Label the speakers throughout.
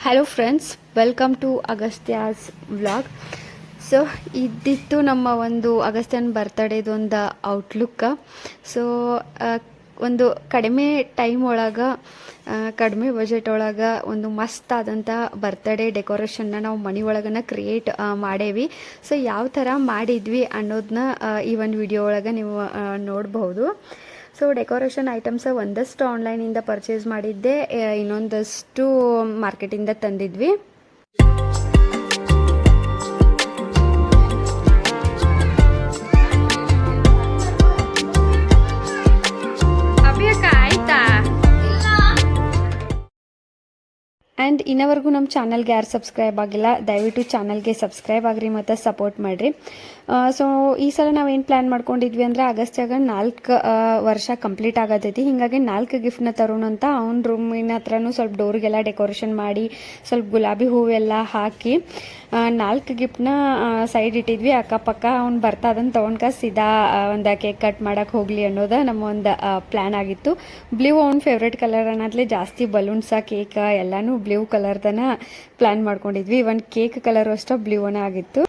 Speaker 1: Hello friends, welcome to Agastya's vlog. So ಇದಿತ್ತು ನಮ್ಮ ಒಂದು ಅಗಸ್ತ್ಯನ್ ಬರ್ತಡೇದೊಂದು ಔಟ್ಲುಕ್. ಸೊ ಒಂದು ಕಡಿಮೆ ಟೈಮ್ ಒಳಗೆ ಕಡಿಮೆ ಬಜೆಟ್ ಒಳಗೆ ಒಂದು ಮಸ್ತ್ ಆದಂಥ ಬರ್ತ್ಡೇ ಡೆಕೋರೇಷನ್ನ ನಾವು ಮನೆ ಒಳಗನ ಕ್ರಿಯೇಟ್ ಮಾಡೇವಿ. ಸೊ ಯಾವ ಥರ ಮಾಡಿದ್ವಿ ಅನ್ನೋದನ್ನ ಈ ಒಂದು ವಿಡಿಯೋ ಒಳಗೆ ನೀವು ನೋಡಬಹುದು. ಸೊ ಡೆಕೋರೇಷನ್ ಐಟಮ್ಸ್ ಒಂದಷ್ಟು ಆನ್ಲೈನಿಂದ ಪರ್ಚೇಸ್ ಮಾಡಿದ್ದೆ, ಇನ್ನೊಂದಷ್ಟು ಮಾರ್ಕೆಟಿಂದ ತಂದಿದ್ವಿ. ಆ್ಯಂಡ್ ಇನ್ನವರೆಗೂ ನಮ್ಮ ಚಾನಲ್ಗೆ ಯಾರು ಸಬ್ಸ್ಕ್ರೈಬ್ ಆಗಿಲ್ಲ, ದಯವಿಟ್ಟು ಚಾನಲ್ಗೆ ಸಬ್ಸ್ಕ್ರೈಬ್ ಆಗಿರಿ ಮತ್ತು ಸಪೋರ್ಟ್ ಮಾಡಿರಿ. ಸೊ ಈ ಸಲ ನಾವೇನು ಪ್ಲ್ಯಾನ್ ಮಾಡ್ಕೊಂಡಿದ್ವಿ ಅಂದರೆ ಆಗಸ್ಟ್ಯಾಗ 4 ವರ್ಷ ಕಂಪ್ಲೀಟ್ ಆಗತೈತಿ. ಹೀಗಾಗಿ 4 ಗಿಫ್ಟ್ನ ತರೋಣ ಅಂತ ಅವ್ನ ರೂಮಿನ ಹತ್ರನೂ ಸ್ವಲ್ಪ ಡೋರಿಗೆಲ್ಲ ಡೆಕೋರೇಷನ್ ಮಾಡಿ ಸ್ವಲ್ಪ ಗುಲಾಬಿ ಹೂವೆಲ್ಲ ಹಾಕಿ 4 ಗಿಫ್ಟ್ನ ಸೈಡ್ ಇಟ್ಟಿದ್ವಿ. ಅಕ್ಕಪಕ್ಕ ಅವ್ನು ಬರ್ತಾದನ್ನು ತೊಗೊಂಡ್ಕ ಸೀದಾ ಒಂದು ಕೇಕ್ ಕಟ್ ಮಾಡೋಕ್ಕೆ ಹೋಗಲಿ ಅನ್ನೋದು ನಮ್ಮ ಒಂದು ಪ್ಲ್ಯಾನ್ ಆಗಿತ್ತು. ಬ್ಲೂ ಅವ್ನ ಫೇವ್ರೆಟ್ ಕಲರ್ ಅನ್ನೋದ್ಲೆ ಜಾಸ್ತಿ ಬಲೂನ್ಸ ಕೇಕ್ ಎಲ್ಲನೂ ಬ್ಲೂ ಕಲರ್ದನ ಪ್ಲ್ಯಾನ್ ಮಾಡ್ಕೊಂಡಿದ್ವಿ. ಇವನ್ ಕೇಕ್ ಕಲರ್ ಅಷ್ಟೇ ಬ್ಲೂನ ಆಗಿತ್ತು.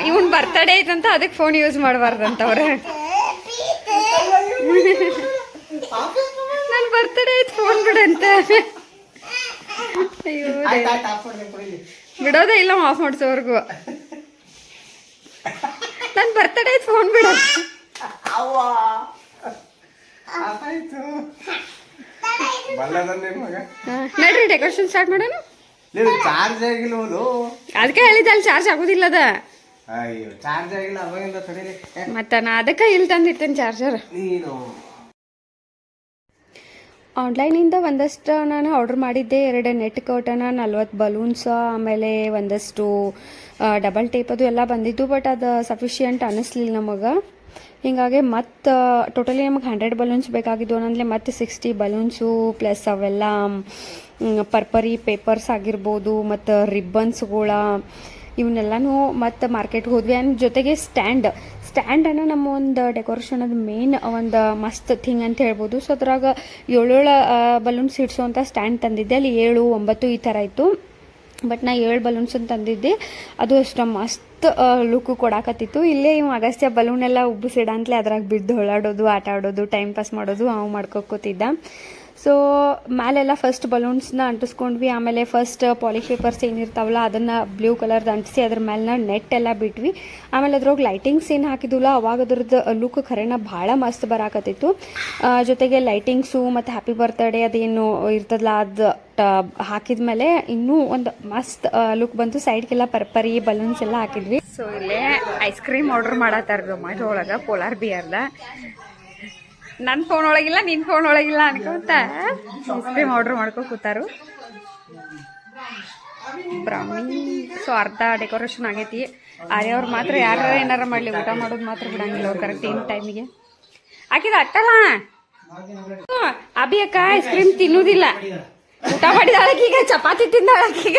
Speaker 1: ಇವನ್ ಬರ್ತಡೇ ಐತಂತ ಅದಕ್ಕೆ ಫೋನ್ ಯೂಸ್ ಮಾಡಬಾರ್ದಂತವ್ರ. ನನ್ ಬರ್ತಡೇ ಐತ್ ಫೋನ್ ಬಿಡಂತ. ಅಯ್ಯೋ ಬಿಡೋದೇ ಇಲ್ಲ ಆಫ್ ಮಾಡ್ಸೋವರ್ಗು. ನನ್ ಬರ್ತಡೇ ಐತ್ ಫೋನ್ ಬಿಡ. ನಡ್ರಿ ಡೆಕೋರೇಷನ್ ಸ್ಟಾರ್ಟ್ ಮಾಡೋಣ. ಅದಕ್ಕೆ ಹೇಳಿದ ಅಲ್ಲಿ ಚಾರ್ಜ್ ಆಗೋದಿಲ್ಲ ಅದ. ಮತ್ತ ನಾ ಅದಕ್ಕೆ ಇಲ್ಲಿ ತಂದಿರ್ತೇನೆ ಚಾರ್ಜರ್. ಆನ್ಲೈನಿಂದ ಒಂದಷ್ಟು ನಾನು ಆರ್ಡರ್ ಮಾಡಿದ್ದೆ. 2 ನೆಟ್ ಕರ್ಟನ, 40 ಬಲೂನ್ಸ್, ಆಮೇಲೆ ಒಂದಷ್ಟು ಡಬಲ್ ಟೇಪ್ ಅದು ಎಲ್ಲ ಬಂದಿದ್ದು. ಬಟ್ ಅದು ಸಫಿಷಿಯಂಟ್ ಅನ್ನಿಸ್ಲಿಲ್ಲ ನಮಗೆ. ಹೀಗಾಗಿ ಮತ್ತು ಟೋಟಲಿ ನಮಗೆ 100 ಬಲೂನ್ಸ್ ಬೇಕಾಗಿದ್ದು ಅನ್ನಂದ್ರೆ ಮತ್ತು 60 ಬಲೂನ್ಸು ಪ್ಲಸ್ ಅವೆಲ್ಲ ಪರ್ಪರಿ ಪೇಪರ್ಸ್ ಆಗಿರ್ಬೋದು ಮತ್ತು ರಿಬ್ಬನ್ಸ್ಗಳ ಇವನ್ನೆಲ್ಲನೂ ಮತ್ತು ಮಾರ್ಕೆಟ್ಗೆ ಹೋದ್ವಿ. ಆ್ಯಂಡ್ ಜೊತೆಗೆ ಸ್ಟ್ಯಾಂಡನ್ನು ನಮ್ಮ ಒಂದು ಡೆಕೋರೇಷನದು ಮೇನ್ ಒಂದು ಮಸ್ತ್ ಥಿಂಗ್ ಅಂತ ಹೇಳ್ಬೋದು. ಸೊ ಅದ್ರಾಗ 7 ಬಲೂನ್ಸ್ ಇಡ್ಸೋವಂಥ ಸ್ಟ್ಯಾಂಡ್ ತಂದಿದ್ದೆ. ಅಲ್ಲಿ 7, 9 ಈ ಥರ ಇತ್ತು. ಬಟ್ ನಾ 7 ಬಲೂನ್ಸ್ ಅಂತ ತಂದಿದ್ದೆ. ಅದು ಅಷ್ಟು ಮಸ್ತ್ ಲುಕ್ ಕೊಡಾಕತ್ತಿತ್ತು. ಇಲ್ಲೇ ಇವು ಅಗಸ್ತ್ಯ ಬಲೂನ್ ಎಲ್ಲ ಉಬ್ಬಿಸಿಡ ಅಂತಲೇ ಅದ್ರಾಗ ಬಿದ್ದು ಹೊಳಾಡೋದು, ಆಟ ಆಡೋದು, ಟೈಮ್ ಪಾಸ್ ಮಾಡೋದು ಅವು ಮಾಡ್ಕೋತಿದ್ದ. ಸೊ ಮೇಲೆಲ್ಲ ಫಸ್ಟ್ ಬಲೂನ್ಸ್ನ ಅಂಟಿಸ್ಕೊಂಡ್ವಿ. ಆಮೇಲೆ ಫಸ್ಟ್ ಪಾಲಿಶ್ ಪೇಪರ್ಸ್ ಏನಿರ್ತಾವಲ್ಲ ಅದನ್ನು ಬ್ಲೂ ಕಲರ್ದು ಅಂಟಿಸಿ ಅದ್ರ ಮೇಲೆ ನೆಟ್ ಎಲ್ಲ ಬಿಟ್ವಿ. ಆಮೇಲೆ ಅದ್ರೊಳಗೆ ಲೈಟಿಂಗ್ಸ್ ಏನು ಹಾಕಿದ್ವಲ್ಲ ಅವಾಗ ಅದ್ರದ್ದು ಲುಕ್ ಖರೇನ ಭಾಳ ಮಸ್ತ್ ಬರಾಕತ್ತಿತ್ತು. ಜೊತೆಗೆ ಲೈಟಿಂಗ್ಸು ಮತ್ತು ಹ್ಯಾಪಿ ಬರ್ತ್ಡೇ ಅದೇನು ಇರ್ತದಲ್ಲ ಅದು ಹಾಕಿದ ಮೇಲೆ ಇನ್ನೂ ಒಂದು ಮಸ್ತ್ ಲುಕ್ ಬಂತು. ಸೈಡ್ಗೆಲ್ಲ ಪರ್ಪರಿ ಬಲೂನ್ಸ್ ಎಲ್ಲ ಹಾಕಿದ್ವಿ. ಸೊ ಇಲ್ಲೇ ಐಸ್ ಕ್ರೀಮ್ ಆರ್ಡರ್ ಮಾಡತ್ತಾರ ಝೊಮ್ಯಾಟೊ ಒಳಗೆ, ಪೋಲಾರ್ ಬಿಯರ್ದ. ನನ್ನ ಫೋನ್ ಒಳಗಿಲ್ಲ, ನಿನ್ನ ಫೋನ್ ಒಳಗಿಲ್ಲ ಅನ್ಕೊಂತ ಐಸ್ ಕ್ರೀಮ್ ಆರ್ಡರ್ ಮಾಡ್ಕೊ ಕೂತಾರು. ಬ್ರೌನಿ. ಸೊ ಅರ್ಧ ಡೆಕೋರೇಷನ್ ಆಗೈತಿ. ಅವ್ರು ಮಾತ್ರ ಯಾರು ಏನಾರ ಮಾಡಲಿ, ಊಟ ಮಾಡೋದು ಮಾತ್ರ ಬಿಡಂಗಿಲ್ಲ ಅವ್ರು ಕರೆಕ್ಟ್ ಏನು ಟೈಮಿಗೆ. ಆಕಿದ ಅಟ್ಟಲ್ಲ ಅಭಿ ಅಕ್ಕ ಐಸ್ ಕ್ರೀಮ್ ತಿನ್ನುವುದಿಲ್ಲ. ಊಟ ಮಾಡಿದಾಳ ಆಕೀಗ, ಚಪಾತಿ ತಿಂದಾಳ ಆಕೀಗ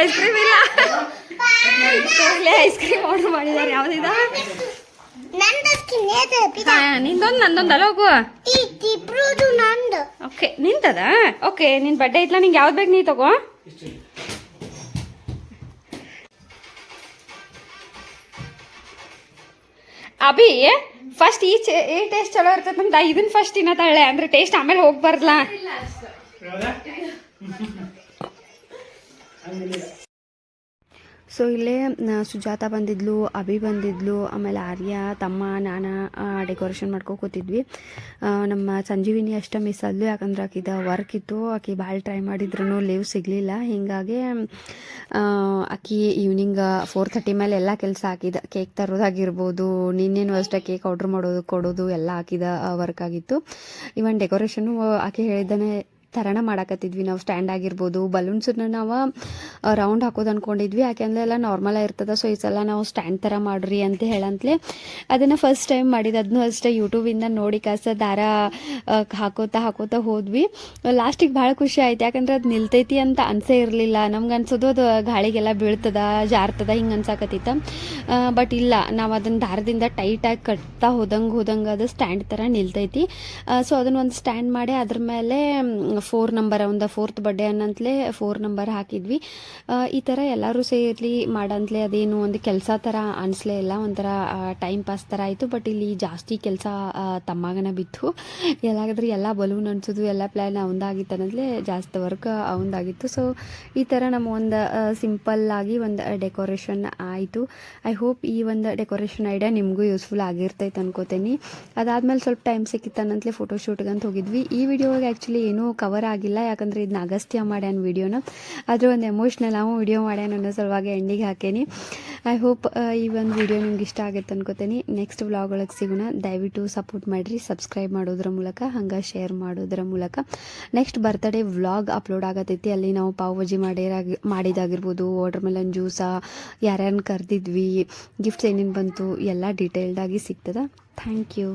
Speaker 1: ಐಸ್ ಕ್ರೀಮ್ ಇಲ್ಲ. ಐಸ್ ಕ್ರೀಮ್ ಆರ್ಡರ್ ಮಾಡಿದಾರೆ. ಯಾವ್ದಿದ? ನಿಂದೊಂದು ನಂದೊಂದು ಅಲ್ಲ ಹೋಗು. ಓಕೆ ನಿಂತದ. ಓಕೆ ನಿನ್ ಬರ್ಡೇ ಐತ್ಲಾ, ನಿಂಗೆ ಯಾವ್ದು ಬೇಕು ನೀ ತಗೋ. ಅಭಿ ಫಸ್ಟ್ ಈ ಟೇಸ್ಟ್ ಚಲೋ ಇರ್ತದಂತ ಇದನ್ನ ಫಸ್ಟ್ ತಿನ್ನತಾಳೆ, ಅಂದ್ರೆ ಟೇಸ್ಟ್ ಆಮೇಲೆ ಹೋಗ್ಬಾರ್ದಲ್ಲ. ಸೊ ಇಲ್ಲೇ ಸುಜಾತ ಬಂದಿದ್ಲು, ಅಭಿ ಬಂದಿದ್ಲು, ಆಮೇಲೆ ಆರ್ಯ ತಮ್ಮ ನಾನು ಡೆಕೋರೇಷನ್ ಕೂತಿದ್ವಿ. ನಮ್ಮ ಸಂಜೀವಿನಿ ಅಷ್ಟೇ ಮಿಸ್ ಆದ್ಲು, ಯಾಕಂದ್ರೆ ಆಕಿದ ವರ್ಕ್ ಇತ್ತು. ಆಕಿ ಭಾಳ ಟ್ರೈ ಮಾಡಿದ್ರು ಲೀವ್ ಸಿಗಲಿಲ್ಲ. ಹೀಗಾಗಿ ಆಕಿ ಈವ್ನಿಂಗ್ 4:30 ಮೇಲೆ ಎಲ್ಲ ಕೆಲಸ ಹಾಕಿದ. ಕೇಕ್ ತರೋದಾಗಿರ್ಬೋದು, ನಿನ್ನೇನು ಅಷ್ಟೇ ಕೇಕ್ ಆರ್ಡ್ರ್ ಮಾಡೋದು ಕೊಡೋದು ಎಲ್ಲ ಹಾಕಿದ ವರ್ಕ್ ಆಗಿತ್ತು. ಇವನ್ ಡೆಕೋರೇಷನು ಆಕೆ ಹೇಳಿದ್ದಾನೆ ಥರನ ಮಾಡಾಕತ್ತಿದ್ವಿ ನಾವು. ಸ್ಟ್ಯಾಂಡ್ ಆಗಿರ್ಬೋದು, ಬಲೂನ್ಸನ್ನ ನಾವು ರೌಂಡ್ ಹಾಕೋದು ಅಂದ್ಕೊಂಡಿದ್ವಿ, ಯಾಕೆಂದರೆ ಎಲ್ಲ ನಾರ್ಮಲಾಗಿ ಇರ್ತದೆ. ಸೊ ಈ ಸಲ ನಾವು ಸ್ಟ್ಯಾಂಡ್ ಥರ ಮಾಡ್ರಿ ಅಂತ ಹೇಳಂತಲೇ ಅದನ್ನು ಫಸ್ಟ್ ಟೈಮ್ ಮಾಡಿದ್ದು. ಅದನ್ನೂ ಅಷ್ಟೇ ಯೂಟ್ಯೂಬಿಂದ ನೋಡಿ ದಾರ ಹಾಕೋತಾ ಹೋದ್ವಿ. ಲಾಸ್ಟಿಗೆ ಭಾಳ ಖುಷಿ ಆಯ್ತು, ಯಾಕಂದ್ರೆ ಅದು ನಿಲ್ತೈತಿ ಅಂತ ಅನಿಸೇ ಇರಲಿಲ್ಲ. ನಮ್ಗೆ ಅನ್ಸೋದು ಅದು ಗಾಳಿಗೆಲ್ಲ ಬೀಳ್ತದ, ಜಾರ್ತದ ಹಿಂಗೆ ಅನ್ಸಾಕತ್ತಿತ್ತು. ಬಟ್ ಇಲ್ಲ, ನಾವು ಅದನ್ನು ದಾರದಿಂದ ಟೈಟಾಗಿ ಕಟ್ತಾ ಹೋದಂಗೆ ಅದು ಸ್ಟ್ಯಾಂಡ್ ಥರ ನಿಲ್ತೈತಿ. ಸೊ ಅದನ್ನು ಒಂದು ಸ್ಟ್ಯಾಂಡ್ ಮಾಡಿ ಅದ್ರ ಮೇಲೆ 4 ನಂಬರ್ ಒಂದು 4th ಬರ್ಡೇ ಅನ್ನಂತಲೇ 4 ನಂಬರ್ ಹಾಕಿದ್ವಿ. ಈ ಥರ ಎಲ್ಲರೂ ಸೇರಿ ಮಾಡಂತಲೇ ಅದೇನು ಒಂದು ಕೆಲಸ ಥರ ಅನಿಸ್ಲೇ ಇಲ್ಲ, ಒಂಥರ ಟೈಮ್ ಪಾಸ್ ಥರ ಆಯಿತು. ಬಟ್ ಇಲ್ಲಿ ಜಾಸ್ತಿ ಕೆಲಸ ತಮ್ಮಗನ ಬಿತ್ತು. ಎಲ್ಲಾದ್ರೆ ಎಲ್ಲ ಬಲೂನ್ ಅನ್ಸೋದು ಎಲ್ಲ ಪ್ಲ್ಯಾನ್ ಅವಂದಾಗಿತ್ತು ಅನ್ನೋದ್ಲೇ ಜಾಸ್ತಿ ವರ್ಕ್ ಅವಂದಾಗಿತ್ತು. ಸೊ ಈ ಥರ ನಮ್ಮ ಒಂದು ಸಿಂಪಲ್ಲಾಗಿ ಒಂದು ಡೆಕೋರೇಷನ್ ಆಯಿತು. ಐ ಹೋಪ್ ಈ ಒಂದು ಡೆಕೋರೇಷನ್ ಐಡಿಯಾ ನಿಮಗೂ ಯೂಸ್ಫುಲ್ ಆಗಿರ್ತೈತೆ ಅನ್ಕೋತೀನಿ. ಅದಾದಮೇಲೆ ಸ್ವಲ್ಪ ಟೈಮ್ ಸಿಕ್ಕಿತ್ತು ಅನ್ನಂತಲೇ ಫೋಟೋಶೂಟ್ಗೆ ಅಂತ ಹೋಗಿದ್ವಿ. ಈ ವಿಡಿಯೋಗೆ ಆ್ಯಕ್ಚುಲಿ ಏನೂ ಕವರ್ ಆಗಿಲ್ಲ, ಯಾಕಂದರೆ ಇದನ್ನ ಅಗಸ್ತ್ಯ ಮಾಡ್ಯಾನ ವಿಡಿಯೋನ. ಆದರೆ ಒಂದು ಎಮೋಷ್ನಲ್ ನಾವು ವಿಡಿಯೋ ಮಾಡ್ಯಾನ ಅನ್ನೋ ಸಲುವಾಗಿ ಎಂಡಿಗೆ ಹಾಕೇನಿ. ಐ ಹೋಪ್ ಈ ಒಂದು ವಿಡಿಯೋ ನಿಮ್ಗೆ ಇಷ್ಟ ಆಗುತ್ತೆ ಅನ್ಕೋತೀನಿ. ನೆಕ್ಸ್ಟ್ ವ್ಲಾಗ್ ಒಳಗೆ ಸಿಗೋಣ. ದಯವಿಟ್ಟು ಸಪೋರ್ಟ್ ಮಾಡಿರಿ, ಸಬ್ಸ್ಕ್ರೈಬ್ ಮಾಡೋದ್ರ ಮೂಲಕ, ಹಂಗೆ ಶೇರ್ ಮಾಡೋದ್ರ ಮೂಲಕ. ನೆಕ್ಸ್ಟ್ ಬರ್ತಡೇ ವ್ಲಾಗ್ ಅಪ್ಲೋಡ್ ಆಗತೈತಿ. ಅಲ್ಲಿ ನಾವು ಪಾವ್ ಭಾಜಿ ಮಾಡಿದಾಗಿರ್ಬೋದು, ವಾಟರ್ ಮೆಲನ್ ಜ್ಯೂಸ, ಯಾರ್ಯಾರನ್ನ ಕರೆದಿದ್ವಿ, ಗಿಫ್ಟ್ಸ್ ಏನೇನು ಬಂತು ಎಲ್ಲ ಡೀಟೇಲ್ಡಾಗಿ ಸಿಗ್ತದೆ. Thank you.